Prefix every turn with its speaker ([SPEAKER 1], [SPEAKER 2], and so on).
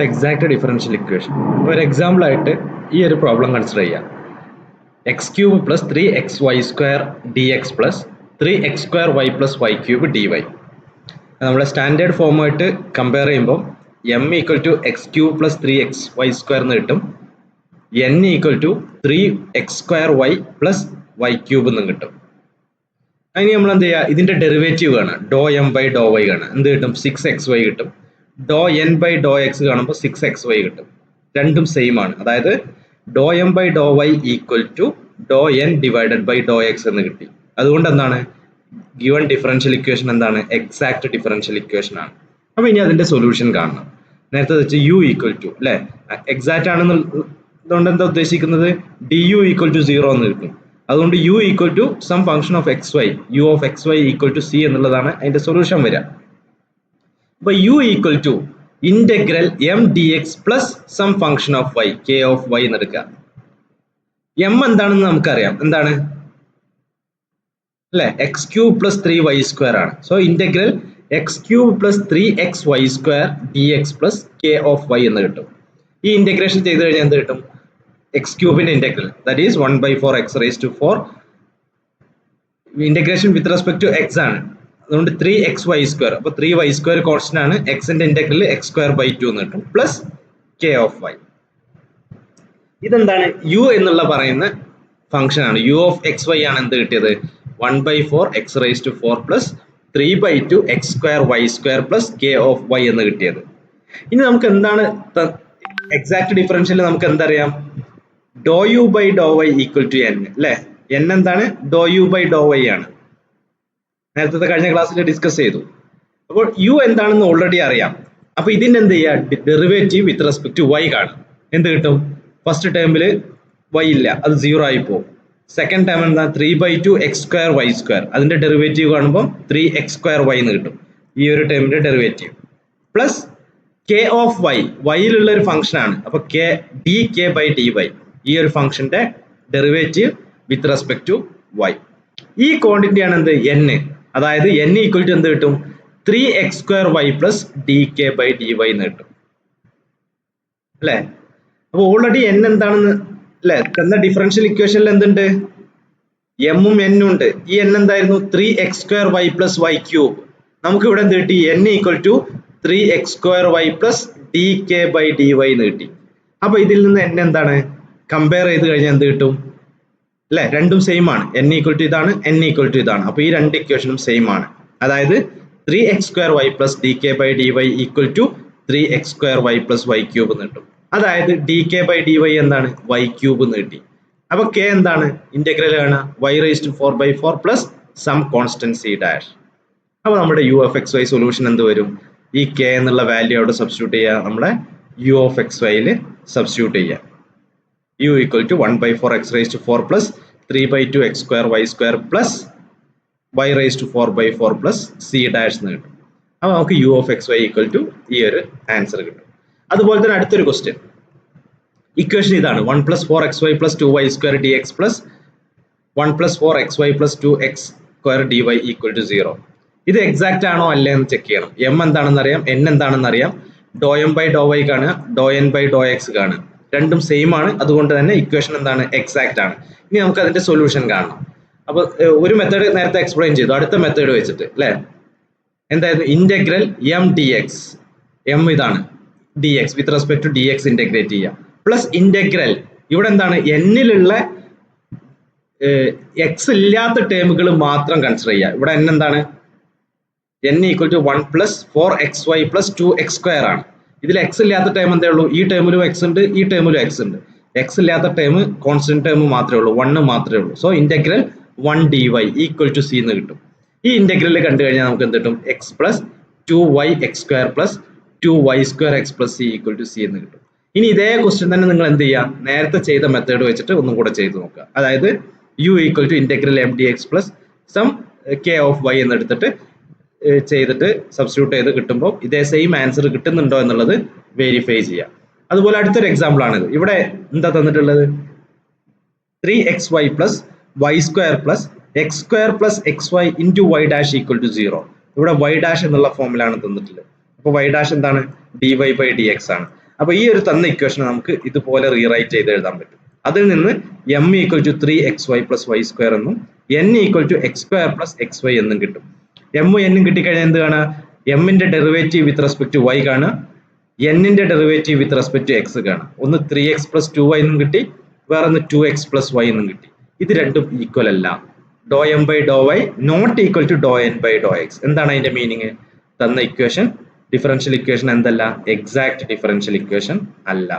[SPEAKER 1] Exact differential equation. ഒരു example ആയിട്ട് ഈ ഒരു പ്രോബ്ലം കൺസിഡർ ചെയ്യാം. X cube plus 3xy² dx plus 3x² y plus y cube dy. നമ്മുടെ സ്റ്റാൻഡേർഡ് ഫോമായിട്ട് കമ്പയർ ചെയ്യുമ്പോൾ m equal to x cube plus 3xy² എന്ന് കിട്ടും, n equal to 3x² y plus y cube എന്നും കിട്ടും. അതിന് നമ്മൾ എന്ത് ചെയ്യുക, ഇതിന്റെ ഡെറിവേറ്റീവ് കാണാം, ഡോ എം ബൈ ഡോ വൈ കാണാം. എന്ത് കിട്ടും? 6xy കിട്ടും. ഡോ എൻ ബൈ ഡോ എക്സ് കാണുമ്പോൾ 6xy കിട്ടും. രണ്ടും സെയിം ആണ്. അതായത് doh M by Dr Y equal to doh N divided by Dr X എന്ന് കിട്ടി. അതുകൊണ്ട് എന്താണ് ഗിവൺ ഡിഫറൻഷ്യൽ ഇക്വേഷൻ? എന്താണ്? എക്സാക്ട് ഡിഫറൻഷ്യൽ ഇക്വേഷൻ ആണ്. അപ്പൊ ഇനി അതിന്റെ സൊല്യൂഷൻ കാണണം. നേരത്തെ വെച്ച് യു ഈക്വൽ ടു അല്ലെ എക്സാക്ട് ആണെന്നുകൊണ്ട് എന്താ ഉദ്ദേശിക്കുന്നത്? ഡി യു ഈക്വൽ ടു 0 എന്ന് കിട്ടും. അതുകൊണ്ട് u equal to some function of x y, u of x y equal to c എന്നുള്ളതാണ് അതിന്റെ സൊല്യൂഷൻ വരിക. അപ്പൊ u equal to integral M D x plus some function of y, k of Y എന്ന് എടുക്കുക. M എന്താണെന്ന് നമുക്കറിയാം, എന്താണ് അല്ലെ? എക്സ് ക്യൂബ് പ്ലസ് 3y² ആണ്. So integral X cube plus 3xy² dx plus K of Y എന്ന് കിട്ടും. ഈ ഇന്റഗ്രേഷൻ ചെയ്ത് കഴിഞ്ഞാൽ എന്ത് കിട്ടും? എക്സ് ക്യൂബിന്റെ integral, that is 1/4x⁴. Integration with respect to X ആണ്. അതുകൊണ്ട് 3xy². അപ്പൊ 3y² കോൺസ്റ്റന്റ് ആണ്. എക്സിന്റെ ഇന്റഗ്രൽ x²/2 എന്ന് കിട്ടും പ്ലസ് കെ ഓഫ് വൈ. ഇതെന്താണ്? യു എന്നുള്ള പറയുന്ന ഫംഗ്ഷൻ ആണ്. യു ഓഫ് എക്സ് വൈ ആണ് എന്ത് കിട്ടിയത്? 1/4x⁴ plus 3/2x²y² plus K of Y എന്ന് കിട്ടിയത്. ഇനി നമുക്ക് എന്താണ് എക്സാക്ട് ഡിഫറൻഷ്യൽ? നമുക്ക് എന്തറിയാം? Doh U by Dr Y equal to N അല്ലെ? എൻ എന്താണ്? Doh U by Dr Y ആണ്. നേരത്തെ കഴിഞ്ഞ ക്ലാസ്സിൽ ഡിസ്കസ് ചെയ്തു. അപ്പോൾ യു എന്താണെന്ന് ഓൾറെഡി അറിയാം. അപ്പൊ ഇതിന്റെ എന്ത് ചെയ്യുക? Derivative with respect to y കാണും. എന്ത് കിട്ടും? ഫസ്റ്റ് ടേമില് വൈ ഇല്ല, അത് 0 ആയി പോകും. സെക്കൻഡ് ടേം എന്താ? 3/2x²y². അതിന്റെ ഡെറിവേറ്റീവ് കാണുമ്പോൾ 3x²y എന്ന് കിട്ടും. ഈ ഒരു ടേമിന്റെ derivative plus K of Y, വൈയിലുള്ള ഒരു ഫംഗ്ഷൻ ആണ്. അപ്പൊ K D K by D Y, ഈ ഒരു ഫംഗ്ഷന്റെ derivative with respect to Y. ഈ ക്വാണ്ടിറ്റി ആണ് എന്ത്? എൻ. അതായത് എൻ ഈക്വൽ ടു എന്ത് കിട്ടും? 3x² y plus d K by D y എന്ന് കിട്ടും അല്ലെ? അപ്പൊ ഓൾറെഡി എൻ എന്താണെന്ന് അല്ലെ തന്ന ഡിഫറൻഷ്യൽ ഇക്വേഷനിൽ എന്തുണ്ട്? എമ്മും എന്നും ഉണ്ട്. ഈ എൻ എന്തായിരുന്നു? 3x² y plus y cube. നമുക്ക് ഇവിടെ എന്ത് കിട്ടി? N equal to 3x² y plus d K by D y എന്ന് കിട്ടി. അപ്പൊ ഇതിൽ നിന്ന് എൻ എന്താണ്? കമ്പയർ ചെയ്ത് കഴിഞ്ഞാൽ എന്ത് കിട്ടും അല്ലെ? രണ്ടും സെയിം ആണ്. എൻ ഈക്വൽ ടു ഇതാണ്, എൻ ഈക്വൽ ടു ഇതാണ്. അപ്പൊ ഈ രണ്ട് ഇക്വേഷനും സെയിം ആണ്. അതായത് 3x² y plus d K by D y equal to 3x² y plus y cube എന്ന് കിട്ടും. അതായത് d K by D y എന്താണ്? y ക്യൂബ് എന്ന് കിട്ടി. അപ്പൊ കെ എന്താണ്? ഇന്റഗ്രൽ ആണ് y⁴/4 plus some constant c dash. അപ്പൊ നമ്മുടെ u of x y solution എന്ത് വരും? ഈ കെ എന്നുള്ള വാല്യൂ അവിടെ സബ്സ്റ്റിറ്റ്യൂട്ട് ചെയ്യുക, നമ്മുടെ യു ഓഫ് എക്സ് വൈയിൽ സബ്സ്റ്റിറ്റ്യൂട്ട് ചെയ്യുക. U equal to 1/4x⁴ plus 3/2x²y² plus y⁴/4 plus c dash എന്ന് കിട്ടും. അപ്പൊ നമുക്ക് u of x y equal to ഈ ഒരു ആൻസർ കിട്ടും. അതുപോലെ തന്നെ അടുത്തൊരു ക്വസ്റ്റ്യൻ, ഇക്വേഷൻ ഇതാണ് 1+4xy plus 2y² dx plus 1+4xy plus 2x² dy equal to 0. ഇത് എക്സാക്ട് ആണോ അല്ലേ എന്ന് ചെക്ക് ചെയ്യണം. എം എന്താണെന്ന് അറിയാം, എൻ എന്താണെന്ന് അറിയാം. ഡോ എം ബൈ ഡോ വൈ കാണുക, ഡോ എൻ ബൈ ഡോ എക്സ് കാണുക. രണ്ടും സെയിം ആണ്. അതുകൊണ്ട് തന്നെ ഇക്വേഷൻ എന്താണ്? എക്സാക്ട് ആണ്. ഇനി നമുക്ക് അതിന്റെ സൊല്യൂഷൻ കാണണം. അപ്പൊ ഒരു മെത്തേഡ് നേരത്തെ എക്സ്പ്ലെയിൻ ചെയ്തു. അടുത്ത മെത്തേഡ് വെച്ചിട്ട് അല്ലെ എന്തായിരുന്നു? Integral M D X, M ഇതാണ്, D X with respect to D X integrate ചെയ്യുക പ്ലസ് ഇന്റഗ്രൽ ഇവിടെ എന്താണ്? എന്നിലുള്ള എക്സ് ഇല്ലാത്ത ടേമുകൾ മാത്രം കൺസിഡർ ചെയ്യുക. ഇവിടെ എൻ എന്താണ്? N equal to 1+4xy plus 2x² ആണ്. ഇതിൽ എക്സ് ഇല്ലാത്ത ടേം എന്തേ ഉള്ളൂ? ഈ ടേമിലും എക്സ് ഉണ്ട്, ഈ ടേമിലും എക്സ് ഉണ്ട്. എക്സ് ഇല്ലാത്ത ടേം കോൺസ്റ്റന്റ് ടേം മാത്രമേ ഉള്ളൂ, 1 മാത്രമേ ഉള്ളൂ. So integral 1 dy equal to c എന്ന് കിട്ടും. ഈ ഇന്റഗ്രൽ കണ്ടു കഴിഞ്ഞാൽ നമുക്ക് എന്ത് കിട്ടും? X plus 2y(x²) plus 2y²x plus c equal to c എന്ന് കിട്ടും. ഇനി ഇതേ ക്വസ്റ്റ്യൻ തന്നെ നിങ്ങൾ എന്ത് ചെയ്യുക? നേരത്തെ ചെയ്ത മെത്തേഡ് വെച്ചിട്ട് ഒന്നും കൂടെ ചെയ്ത് നോക്കുക. അതായത് u equal to integral M D x plus some k of Y എന്ന് എടുത്തിട്ട് ചെയ്തിട്ട് സബ്സ്റ്റിറ്റ്യൂട്ട് ചെയ്ത് കിട്ടുമ്പോൾ ഇതേ സെയിം ആൻസർ കിട്ടുന്നുണ്ടോ എന്നുള്ളത് വെരിഫൈ ചെയ്യാം. അതുപോലെ അടുത്തൊരു എക്സാമ്പിൾ ആണിത്. ഇവിടെ എന്താ തന്നിട്ടുള്ളത്? 3xy plus y² plus x² plus xy into y dash equal to 0. ഇവിടെ y ഡാഷ് എന്നുള്ള ഫോമിലാണ് തന്നിട്ടുള്ളത്. അപ്പോൾ y ഡാഷ് എന്താണ്? dy ബൈ dx ആണ്. അപ്പൊ ഈ ഒരു തന്ന ഇക്വേഷൻ നമുക്ക് ഇതുപോലെ റീറൈറ്റ് ചെയ്ത് എഴുതാൻ പറ്റും. അതിൽ നിന്ന് m ഈക്വൽ ടു 3xy പ്ലസ് വൈ സ്ക്വയർ എന്നും n equal to x square plus x y എന്നും കിട്ടും. m n കിട്ടിക്കഴിഞ്ഞാൽ എന്ത് കാണുക? m ന്റെ derivative with respect to y കാണുക, n ന്റെ derivative with respect to x കാണുക. ഒന്ന് 3x പ്ലസ് 2y എന്നും കിട്ടി, വേറെ ഒന്ന് 2x പ്ലസ് y എന്നും കിട്ടി. ഇത് രണ്ടും ഈക്വൽ അല്ല. Doh M by Dr Y not equal to doh N by Dr X. എന്താണ് അതിന്റെ മീനിങ്? തന്ന ഇക്വേഷൻ ഡിഫറൻഷ്യൽ ഇക്വേഷൻ എന്തല്ല? എക്സാക്ട് ഡിഫറൻഷ്യൽ ഇക്വേഷൻ അല്ല.